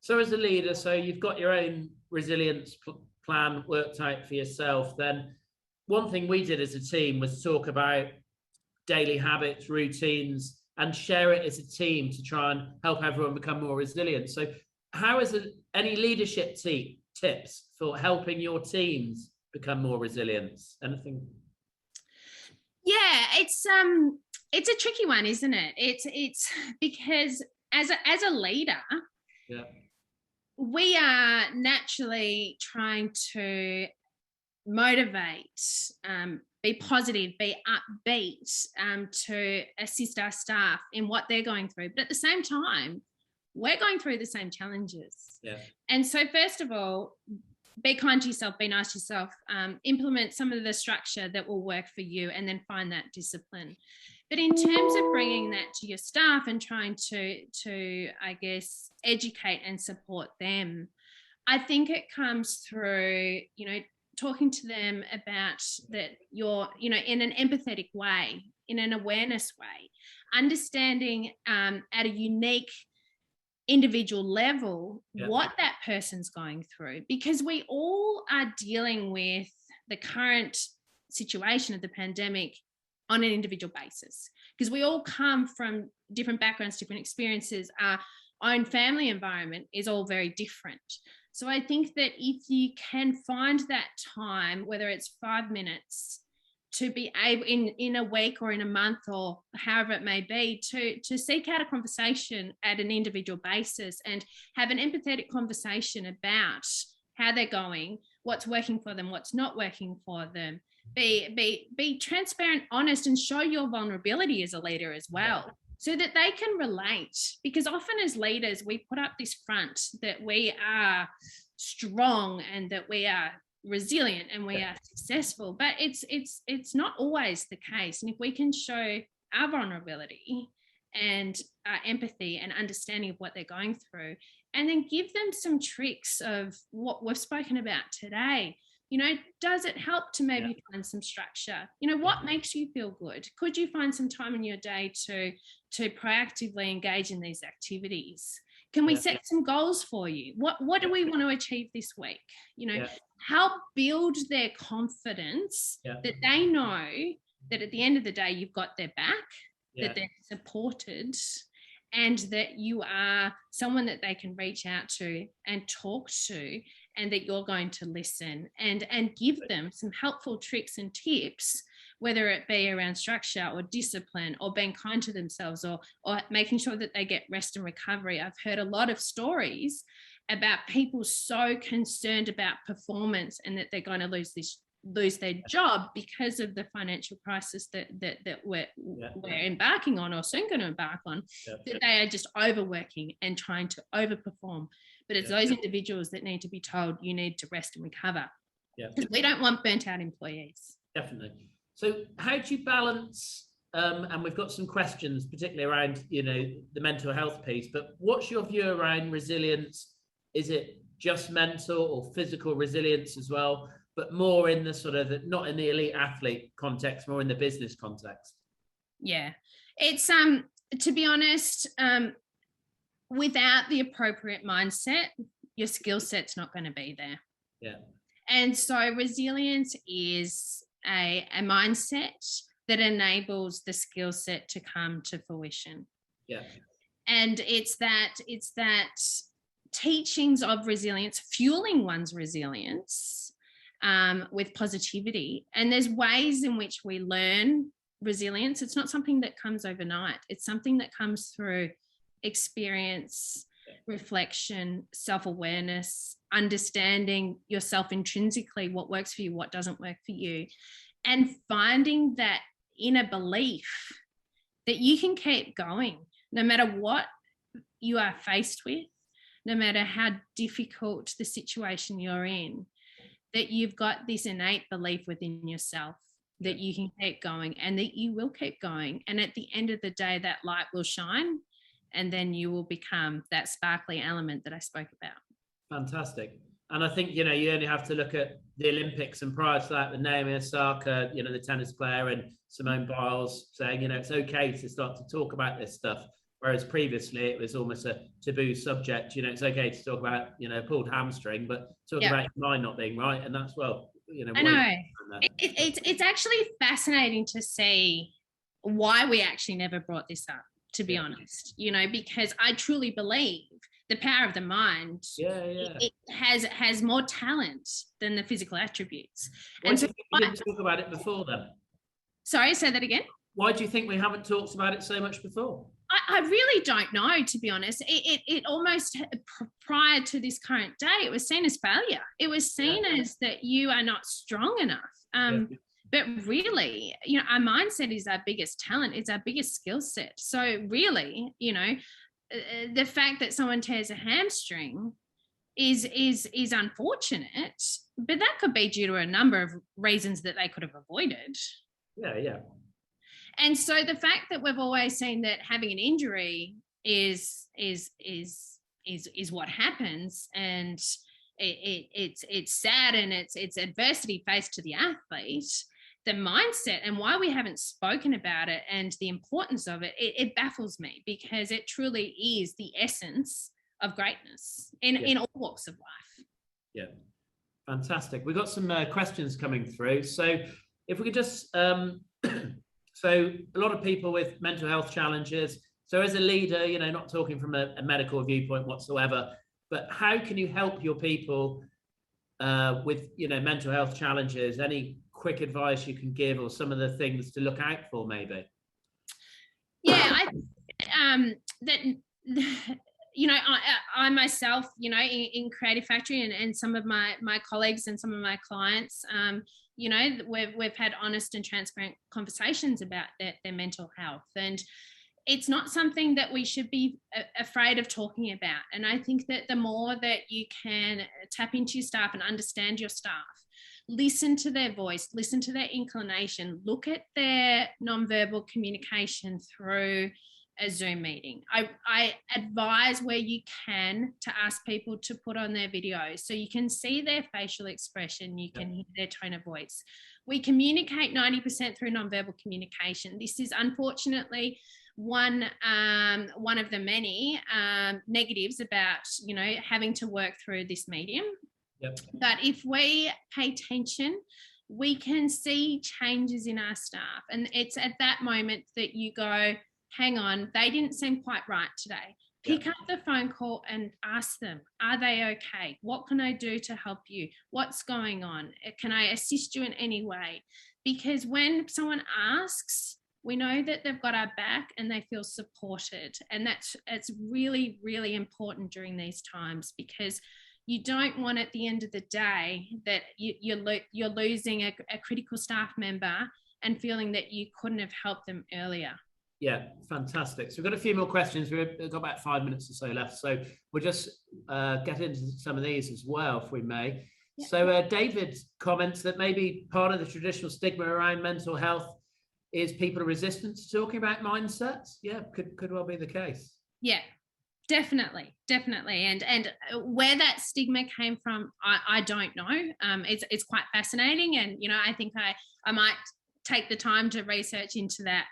So as a leader, so you've got your own resilience plan worked out for yourself. Then one thing we did as a team was talk about daily habits, routines, and share it as a team to try and help everyone become more resilient. So how is it, any leadership tips for helping your teams become more resilient? Anything? Yeah, it's a tricky one, isn't it? It's because as a leader, yeah, we are naturally trying to motivate, be positive, be upbeat, to assist our staff in what they're going through. But at the same time, we're going through the same challenges. Yeah. And so first of all, be kind to yourself, be nice to yourself, implement some of the structure that will work for you, and then find that discipline. But in terms of bringing that to your staff and trying to I guess, educate and support them, I think it comes through, talking to them about that you're, in an empathetic way, in an awareness way, understanding at a unique individual level what that person's going through, because we all are dealing with the current situation of the pandemic on an individual basis, because we all come from different backgrounds, different experiences. Our own family environment is all very different. So I think that if you can find that time, whether it's 5 minutes, to be able in a week or in a month or however it may be, to seek out a conversation at an individual basis and have an empathetic conversation about how they're going, what's working for them, what's not working for them. Be transparent, honest, and show your vulnerability as a leader as well, so that they can relate. Because often as leaders, we put up this front that we are strong and that we are resilient and we are successful, but it's not always the case. And if we can show our vulnerability and our empathy and understanding of what they're going through, and then give them some tricks of what we've spoken about today, does it help to maybe find some structure? What makes you feel good? Could you find some time in your day to proactively engage in these activities? Can we set some goals for you? What do we want to achieve this week? Help build their confidence that they know that at the end of the day, you've got their back, that they're supported, and that you are someone that they can reach out to and talk to, and that you're going to listen and give them some helpful tricks and tips, whether it be around structure or discipline or being kind to themselves or making sure that they get rest and recovery. I've heard a lot of stories about people so concerned about performance and that they're going to lose their job because of the financial crisis that we're embarking on, or soon going to embark on, that they are just overworking and trying to overperform. But it's those individuals that need to be told, you need to rest and recover. Because we don't want burnt out employees. Definitely. So how do you balance, and we've got some questions, particularly around, the mental health piece, but what's your view around resilience? Is it just mental or physical resilience as well, but more in the sort of, not in the elite athlete context, more in the business context? Yeah, it's, to be honest, without the appropriate mindset, your skill set's not going to be there. Yeah. And so resilience is a mindset that enables the skill set to come to fruition. Yeah. And it's that teachings of resilience, fueling one's resilience with positivity. And there's ways in which we learn resilience. It's not something that comes overnight. It's something that comes through experience, reflection, self-awareness, understanding yourself intrinsically, what works for you, what doesn't work for you, and finding that inner belief that you can keep going no matter what you are faced with, no matter how difficult the situation you're in, that you've got this innate belief within yourself that you can keep going and that you will keep going. And at the end of the day, that light will shine, and then you will become that sparkly element that I spoke about. Fantastic. And I think, you only have to look at the Olympics, and prior to that, with Naomi Osaka, the tennis player, and Simone Biles saying, it's okay to start to talk about this stuff. Whereas previously it was almost a taboo subject. You know, it's okay to talk about, you know, pulled hamstring, but talk about your mind not being right. And that's, well, you know. I know. It's actually fascinating to see why we actually never brought this up, to be honest, you know, because I truly believe the power of the mind it has more talent than the physical attributes. Why do you think we didn't talk about it before then? Sorry, say that again. Why do you think we haven't talked about it so much before? I really don't know, to be honest. It almost, prior to this current day, it was seen as failure. It was seen as that you are not strong enough. But really, you know, our mindset is our biggest talent, it's our biggest skill set. So really, you know, the fact that someone tears a hamstring is unfortunate, but that could be due to a number of reasons that they could have avoided. Yeah. And so the fact that we've always seen that having an injury is what happens, and it's sad, and it's adversity faced to the athlete, the mindset and why we haven't spoken about it and the importance of it, it baffles me, because it truly is the essence of greatness in all walks of life. Yeah, fantastic. We've got some questions coming through. So if we could just, so a lot of people with mental health challenges. So as a leader, you know, not talking from a medical viewpoint whatsoever, but how can you help your people with, you know, mental health challenges? Any quick advice you can give, or some of the things to look out for, maybe? Yeah, I that, you know, I myself, you know, in Creative Factory, and some of my colleagues and some of my clients, you know, we've had honest and transparent conversations about their mental health, and it's not something that we should be afraid of talking about. And I think that the more that you can tap into your staff and understand your staff, listen to their voice, listen to their inclination, look at their nonverbal communication through a Zoom meeting. I advise, where you can, to ask people to put on their videos so you can see their facial expression, you can hear their tone of voice. We communicate 90% through nonverbal communication. This is unfortunately one of the many negatives about, you know, having to work through this medium. But if we pay attention, we can see changes in our staff, and it's at that moment that you go, hang on, they didn't seem quite right today. Pick up the phone call and ask them, are they okay? What can I do to help you? What's going on? Can I assist you in any way? Because when someone asks, we know that they've got our back and they feel supported. And it's really, really important during these times, because you don't want, at the end of the day, that you're losing a critical staff member and feeling that you couldn't have helped them earlier. Yeah, fantastic. So we've got a few more questions. We've got about 5 minutes or so left. So we'll just get into some of these as well, if we may. Yeah. So David comments that maybe part of the traditional stigma around mental health is people are resistant to talking about mindsets. Yeah, could well be the case. Yeah, definitely. And where that stigma came from, I don't know. It's quite fascinating. And, you know, I think I might take the time to research into that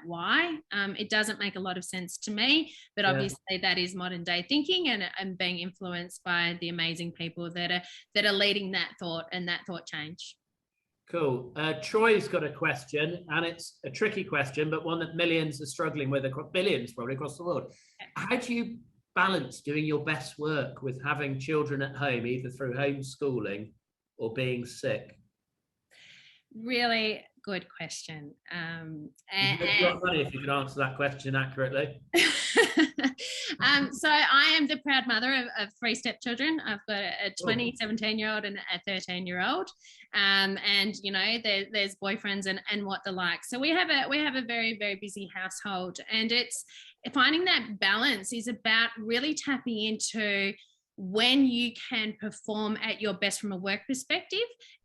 why. It doesn't make a lot of sense to me, but obviously that is modern day thinking and being influenced by the amazing people that are leading that thought and that thought change. Cool. Troy's got a question, and it's a tricky question, but one that millions are struggling with, billions probably across the world. How do you balance doing your best work with having children at home, either through homeschooling or being sick? Really good question. You've got money if you can answer that question accurately. So I am the proud mother of 3 stepchildren. I've got a 17-year-old and a 13-year-old, and you know, there's boyfriends and what the like. So we have a very, very busy household, and it's finding that balance is about really tapping into when you can perform at your best from a work perspective,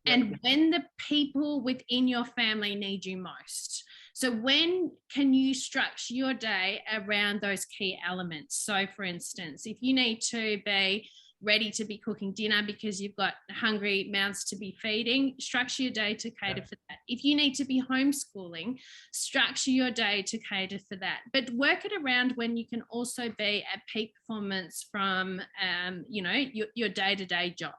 and when the people within your family need you most. So when can you structure your day around those key elements? So for instance, if you need to be ready to be cooking dinner because you've got hungry mouths to be feeding, structure your day to cater for that. If you need to be homeschooling, structure your day to cater for that. But work it around when you can also be at peak performance from, you know, your day-to-day job.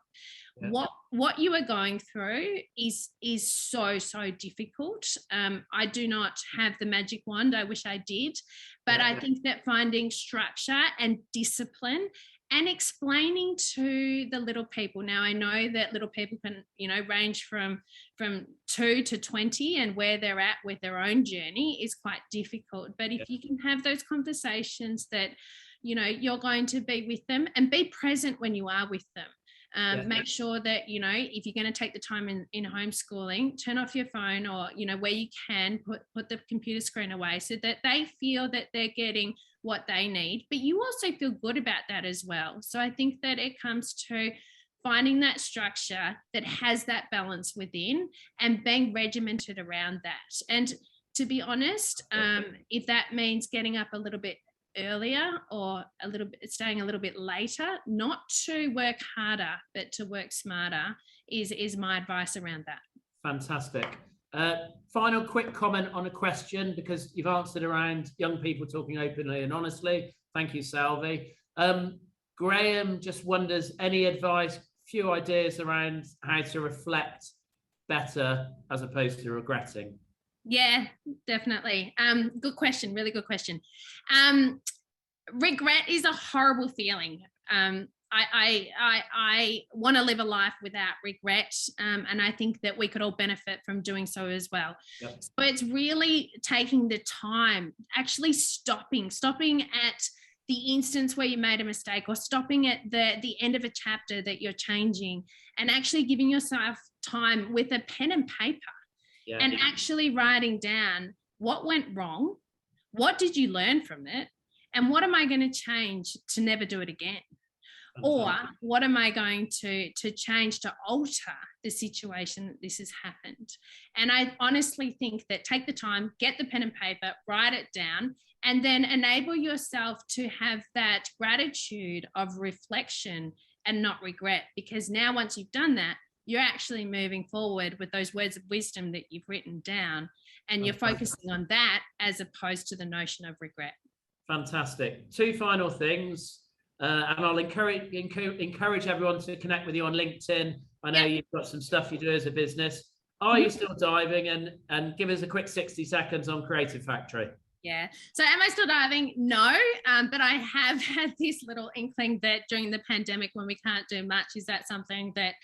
Yeah. What you are going through is so difficult. I do not have the magic wand. I wish I did, but I think that finding structure and discipline and explaining to the little people. Now, I know that little people can, you know, range from 2 to 20, and where they're at with their own journey is quite difficult. But if you can have those conversations that, you know, you're going to be with them and be present when you are with them. Make sure that, you know, if you're going to take the time in homeschooling, turn off your phone, or, you know, where you can put the computer screen away so that they feel that they're getting what they need. But you also feel good about that as well. So I think that it comes to finding that structure that has that balance within and being regimented around that. And to be honest, if that means getting up a little bit earlier or a little bit staying a little bit later, not to work harder but to work smarter, is my advice around that. Fantastic. Final quick comment on a question, because you've answered around young people talking openly and honestly. Thank you, Salvi. Graham just wonders, any advice, few ideas around how to reflect better as opposed to regretting? Yeah, definitely. Good question. Really good question. Regret is a horrible feeling. I want to live a life without regret, and I think that we could all benefit from doing so as well. Yep. So it's really taking the time, actually stopping at the instance where you made a mistake, or stopping at the end of a chapter that you're changing, and actually giving yourself time with a pen and paper. Yeah. And actually writing down what went wrong, what did you learn from it, and what am I going to change to never do it again? Or what am I going to change to alter the situation that this has happened? And I honestly think that take the time, get the pen and paper, write it down, and then enable yourself to have that gratitude of reflection and not regret. Because now once you've done that, you're actually moving forward with those words of wisdom that you've written down, and you're focusing on that as opposed to the notion of regret. Fantastic. 2 final things, and I'll encourage everyone to connect with you on LinkedIn. I know you've got some stuff you do as a business. Are you still diving? And give us a quick 60 seconds on Creative Factory. Yeah. So am I still diving? No, but I have had this little inkling that during the pandemic, when we can't do much, is that something that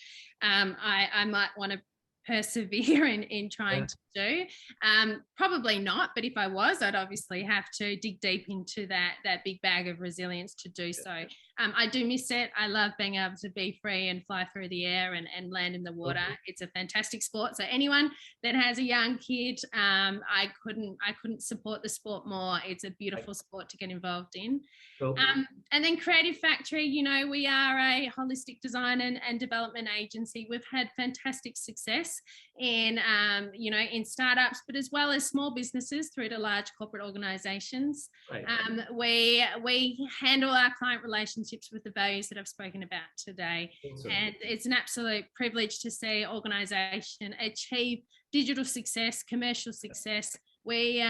I might want to persevere in trying to do? Probably not, but if I was, I'd obviously have to dig deep into that big bag of resilience to do so. I do miss it. I love being able to be free and fly through the air and land in the water. It's a fantastic sport. So anyone that has a young kid, I couldn't support the sport more. It's a beautiful sport to get involved in. Cool. And then Creative Factory, you know, we are a holistic design and development agency. We've had fantastic success in, you know, in startups, but as well as small businesses through to large corporate organizations. Right. We handle our client relationships with the values that I've spoken about today. Awesome. And it's an absolute privilege to see organization achieve digital success, commercial success. We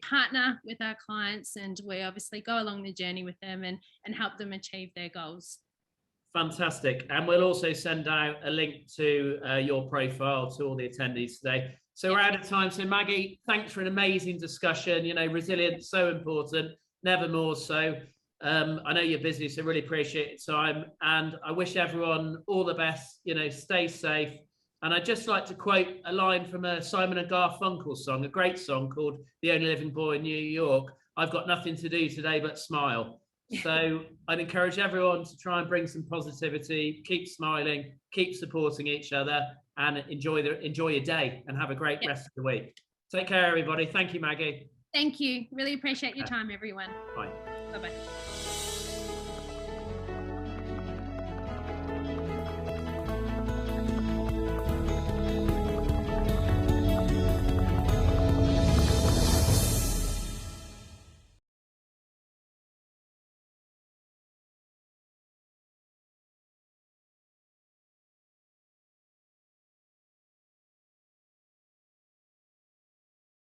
partner with our clients, and we obviously go along the journey with them and help them achieve their goals. Fantastic. And we'll also send out a link to your profile to all the attendees today. So we're out of time. So Maggie, thanks for an amazing discussion. You know, resilience, so important, never more so. I know you're busy, so really appreciate your time. And I wish everyone all the best, you know, stay safe. And I'd just like to quote a line from a Simon and Garfunkel song, a great song called The Only Living Boy in New York. I've got nothing to do today but smile. So I'd encourage everyone to try and bring some positivity, keep smiling, keep supporting each other, and enjoy your day and have a great rest of the week. Take care, everybody. Thank you, Maggie. Thank you. Really appreciate your time, everyone. Bye. Bye-bye.